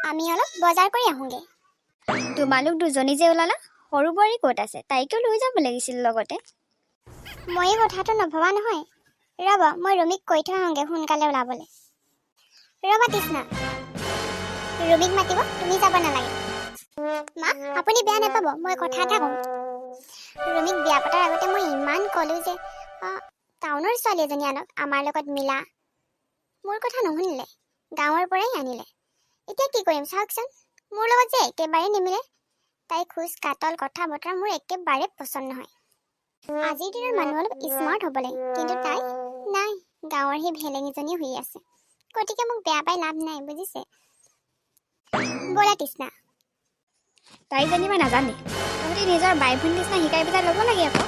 আমি অলপ বজাৰ কৰি আহোঁগে। তোমালোক দুজনী যে ওলালা, সৰু বোৱাৰী ক'ত আছে? তাইকো লৈ যাব লাগিছিল লগতে। মই কথাটো নভবা নহয়। ৰ'ব, মই ৰুমিক কৈ থৈ আহোঁগে সোনকালে ওলাবলৈ। ৰ'বা তৃষ্ণা, ৰুমিক মাতিব, তুমি যাব নালাগে। মা, আপুনি বেয়া নাপাব, মই কথা এটা কওঁ। ৰুমিক বিয়া পতাৰ আগতে মই ইমান ক'লোঁ যে টাউনৰ ছোৱালী এজনী আনক, আমাৰ লগত মিলা। মোৰ কথা নুশুনিলে, গাঁৱৰ পৰাই আনিলে। এতিয়া কি কৰিম চাওকচোন, মোৰ লগত যে একেবাৰে নিমিলে। তাই খোজ কাটল কথা বতৰা মোৰ একেবাৰে পচন্দ নহয়। আজিৰ দিনৰ মানুহ অলপ স্মাৰ্ট হ'ব লাগে, কিন্তু তাই নাই, গাঁৱৰ সেই ভেলেঙীজনী হৈ আছে। গতিকে মোক বেয়া পাই লাভ নাই, বুজিছে? ব'লা তৃষ্ণা। তাই যেনিবা নাজানে, তহঁতি নিজৰ বাই ভণ্টিৰ নিচিনা শিকাই পেলাই ল'ব লাগে আকৌ।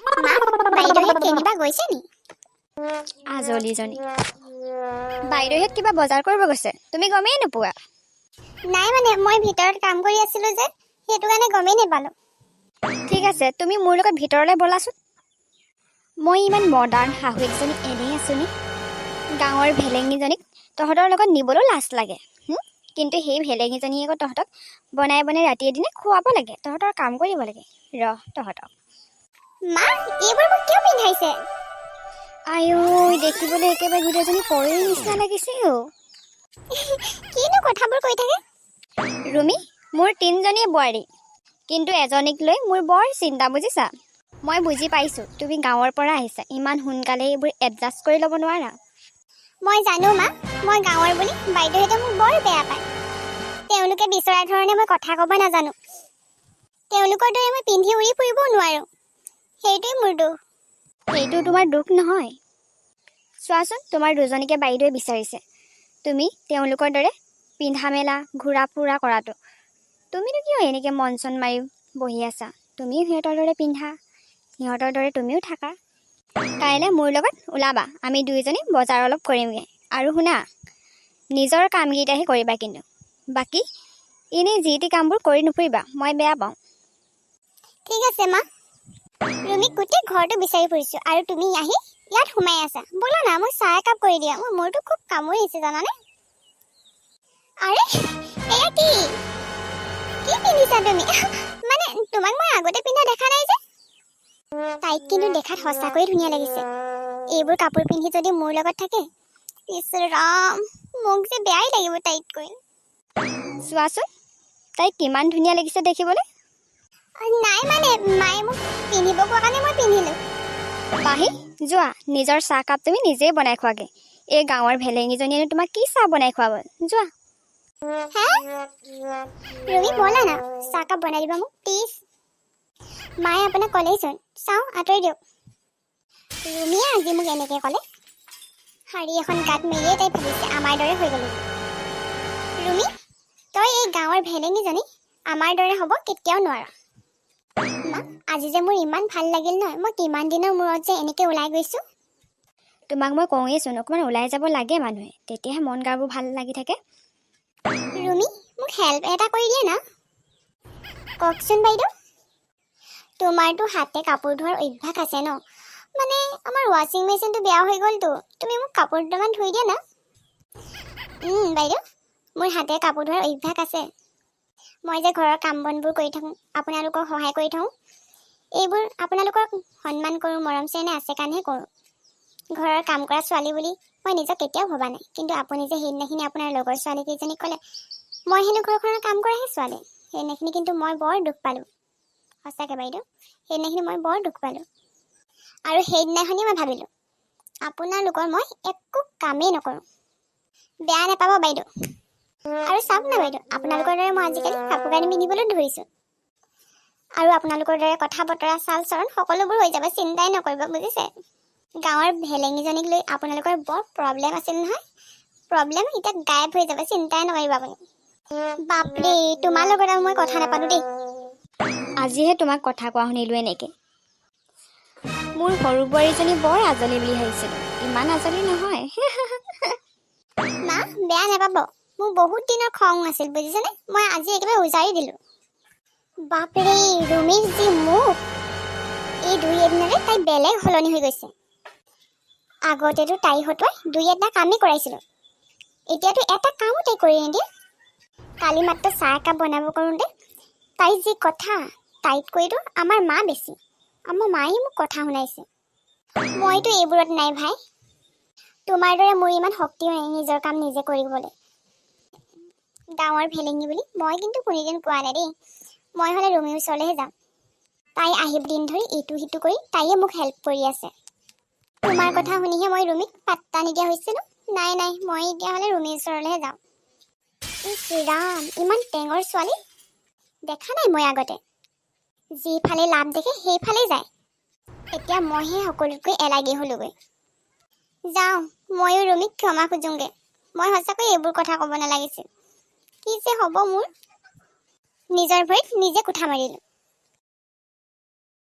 মা, বাইদেউহেত কেনিবা গৈছে নি? আজলিজনী। বাইদেউহেত কিবা বজাৰ কৰিব গৈছে, তুমি গমেই নোপোৱা? নাই মানে মই ভিতৰত কাম কৰি আছিলোঁ যে, সেইটো কাৰণে গমেই নাপালোঁ। ঠিক আছে, তুমি মোৰ লগত ভিতৰলৈ ব'লাচোন। মই ইমান মডাৰ্ণ শাহুৱেকজনী এনেই আছোঁ নি? গাঁৱৰ ভেলেঙীজনীক তহঁতৰ লগত নিবলৈও লাজ লাগে। কিন্তু সেই ভেলেঙীজনীয়ে আকৌ তহঁতক বনাই বনাই ৰাতিয়ে দিনে খুৱাব লাগে, তহঁতৰ কাম কৰিব লাগে। তহঁতক মা, এইবোৰ মোক কিয় পিন্ধাইছে? আইও, দেখিবলৈ একেবাৰে গোটেইজনী পৰীৰ নিচিনা লাগিছে অ'। কিনো কথাবোৰ কৈ থাকে? ৰুমি, মোৰ 3জনীয়ে বোৱাৰী, কিন্তু এজনীক লৈ মোৰ বৰ চিন্তা, বুজিছা? মই বুজি পাইছোঁ তুমি গাঁৱৰ পৰা আহিছা, ইমান সোনকালে এইবোৰ এডজাষ্ট কৰি ল'ব নোৱাৰা। মই জানো মা, মই গাঁৱৰ বুলি বাইদেউহেঁতে মোক বৰ বেয়া পায়। তেওঁলোকে বিচৰা ধৰণে মই কথা ক'ব নাজানো। তেওঁলোকৰ দৰে মই পিন্ধি উৰি ফুৰিবও নোৱাৰোঁ। সেইটোৱে মোৰ দুখ। সেইটো তোমাৰ দুখ নহয়। চোৱাচোন, তোমাৰ দুজনীকে বাইদেৱে বিচাৰিছে, তুমি তেওঁলোকৰ দৰে পিন্ধা মেলা ঘূৰা ফুৰা কৰাটো। তুমিনো কিয় এনেকৈ মন চন মাৰি বহি আছা? তুমিও সিহঁতৰ দৰে পিন্ধা, সিহঁতৰ দৰে তুমিও থাকা। কাইলৈ মোৰ লগত ওলাবা, আমি দুয়োজনী বজাৰ অলপ কৰিমগৈ। আৰু শুনা, নিজৰ কামকেইটাহে কৰিবা, কিন্তু বাকী এনেই যি টি কামবোৰ কৰি নুফুৰিবা, মই বেয়া পাওঁ। ঠিক আছে মা। ৰুমিক গোটেই ঘৰটো বিচাৰি ফুৰিছোঁ আৰু তুমি আহি ইয়াত সোমাই আছা। ব'লা না, মই চাহ একাপ কৰি দিয়া। মোৰ মূৰটো খুব কামুৰিছে জানানে? আৰে, এয়া কি পিন্ধিছা তুমি? মানে তোমাক মই আগতে পিন্ধা দেখা নাই যে। তাইক কিন্তু দেখাত সঁচাকৈয়ে ধুনীয়া লাগিছে। এইবোৰ কাপোৰ পিন্ধি যদি মোৰ লগত থাকে, ইছ ৰাম, মোক যে বেয়াই লাগিব তাইতকৈ। চোৱাচোন, তাইক কিমান ধুনীয়া লাগিছে দেখিবলৈ। নাই মানে মায়ে মোক পিন্ধিব কোৱা কাৰণে মই পিন্ধিলোঁ। পাহি, যোৱা, নিজৰ চাহকাপ তুমি নিজেই বনাই খোৱাগে। এই গাঁৱৰ ভেলেঙীজনীয়ে তোমাক কি চাহ বনাই খুৱাব? যোৱা। ৰুমি, ব'লা না, চাহকাপ বনাই দিবা মোক প্লিজ। মায়ে আপোনাক ক'লেইচোন, চাওঁ আঁতৰি দিয়ক। ৰুমিয়ে আজি মোক এনেকৈ ক'লে। শাৰী এখন গাত মেলিয়ে তাই ভাবিছে আমাৰ দৰে হৈ গ'লো। ৰুমি, তই এই গাঁৱৰ ভেলেঙীজনী আমাৰ দৰে হ'ব কেতিয়াও নোৱাৰা। মা, আজি যে মোৰ ইমান ভাল লাগিল নহয়, মই কিমান দিনৰ মূৰত যে এনেকৈ ওলাই গৈছোঁ। তোমাক মই কওঁৱেইচোন, অকণমান ওলাই যাব লাগে মানুহে, তেতিয়াহে মন গাবোৰ ভাল লাগি থাকে। ৰুমি, মোক হেল্প এটা কৰি দিয়ে না। কওকচোন বাইদেউ। তোমাৰতো হাতে কাপোৰ ধোৱাৰ অভ্যাস আছে ন? মানে আমাৰ ৱাশ্বিং মেচিনটো বেয়া হৈ গ'লতো, তুমি মোক কাপোৰ দুটামান ধুই দিয়া না। বাইদেউ, মোৰ হাতে কাপোৰ ধোৱাৰ অভ্যাস আছে। মই যে ঘৰৰ কাম বনবোৰ কৰি থাকোঁ, আপোনালোকক সহায় কৰি থাকোঁ, এইবোৰ আপোনালোকক সন্মান কৰোঁ, মৰম চেনেহ আছে কাৰণেহে কৰোঁ। ঘৰৰ কাম কৰা ছোৱালী বুলি মই নিজক কেতিয়াও ভবা নাই, কিন্তু আপুনি যে সেইদিনাখিনি আপোনাৰ লগৰ ছোৱালীকেইজনীক ক'লে মই হেনো ঘৰখনৰ কাম কৰাহে ছোৱালী, সেইদিনাখিনি কিন্তু মই বৰ দুখ পালোঁ। সঁচাকৈ বাইদেউ, সেইদিনাখিনি মই বৰ দুখ পালোঁ। আৰু সেইদিনাখনি মই ভাবিলোঁ আপোনালোকৰ মই একো কামেই নকৰোঁ। বেয়া নাপাব বাইদেউ। আৰু চাওক না বাইদেউ, আপোনালোকৰ দৰে মই আজিকালি কাপোৰ কানি পিন্ধিবলৈ ধৰিছোঁ। আৰু আপোনালোকৰ দৰে কথা বতৰা চাল চৰণ সকলোবোৰ হৈ যাব, চিন্তাই নকৰিব, বুজিছে? গাঁৱৰ ভেলেঙীজনীক লৈ আপোনালোকৰ বৰ প্ৰব্লেম আছিল নহয়। প্ৰব্লেম এতিয়া গায়ব হৈ যাব, চিন্তাই নকৰিব আপুনি। বাপৰে, তোমাৰ লগত আৰু মই কথা নাপালোঁ দেই। আজিহে তোমাক কথা কোৱা শুনিলোঁ এনেকৈ। মোৰ সৰু বোৱাৰীজনী বৰ আজলি বুলি ভাবিছিলোঁ, ইমান আজলি নহয়। মা, বেয়া নাপাব, মোৰ বহুত দিনৰ খং আছিল, বুজিছেনে? মই আজি একেবাৰে উজাৰি দিলোঁ। বাপৰে, ৰুমিৰ যি মুখ! এই দুই এদিনতে তাই বেলেগ সলনি হৈ গৈছে। আগতেতো তাই হতুৱাই দুই এটা কামেই কৰাইছিলোঁ, এতিয়াতো এটা কামো তাই কৰি নিদিয়ে। কালি মাত্ৰ চাহ একাপ বনাব কৰোঁতে তাই যি কথা, তাইতকৈতো আমাৰ মা বেছি। আমাৰ মায়ে মোক কথা শুনাইছে। মইতো এইবোৰত নাই ভাই। তোমাৰ দৰে মোৰ ইমান শক্তি নাই নিজৰ কাম নিজে কৰিবলৈ। ডাঙৰ ভেলেঙি বুলি মই কিন্তু কোনোদিন কোৱা নাই দেই। মই হ'লে ৰুমিৰ ওচৰলৈহে যাম। তাই আহিব দিন ধৰি ইটো সিটো কৰি তাইয়ে মোক হেল্প কৰি আছে। তোমাৰ কথা শুনিহে মই ৰুমিক পাত্তা নিদিয়া হৈছিলোঁ। নাই নাই, মই এতিয়া হ'লে ৰুমিৰ ওচৰলৈহে যাওঁ। ইছ ৰাম, ইমান টেঙৰ ছোৱালী দেখা নাই মই আগতে। যিফালে লাভ দেখে সেইফালে যায়। এতিয়া মইহে সকলোতকৈ এলাগী হলোগৈ। যাওঁ, ময়ো ৰুমিক ক্ষমা খোজোংগে। মই সঁচাকৈ এইবোৰ কথা ক'ব নালাগিছিল। কি যে হ'ব মোৰ। নিজৰ ভৰিত নিজে কোঠা মাৰিলোঁ।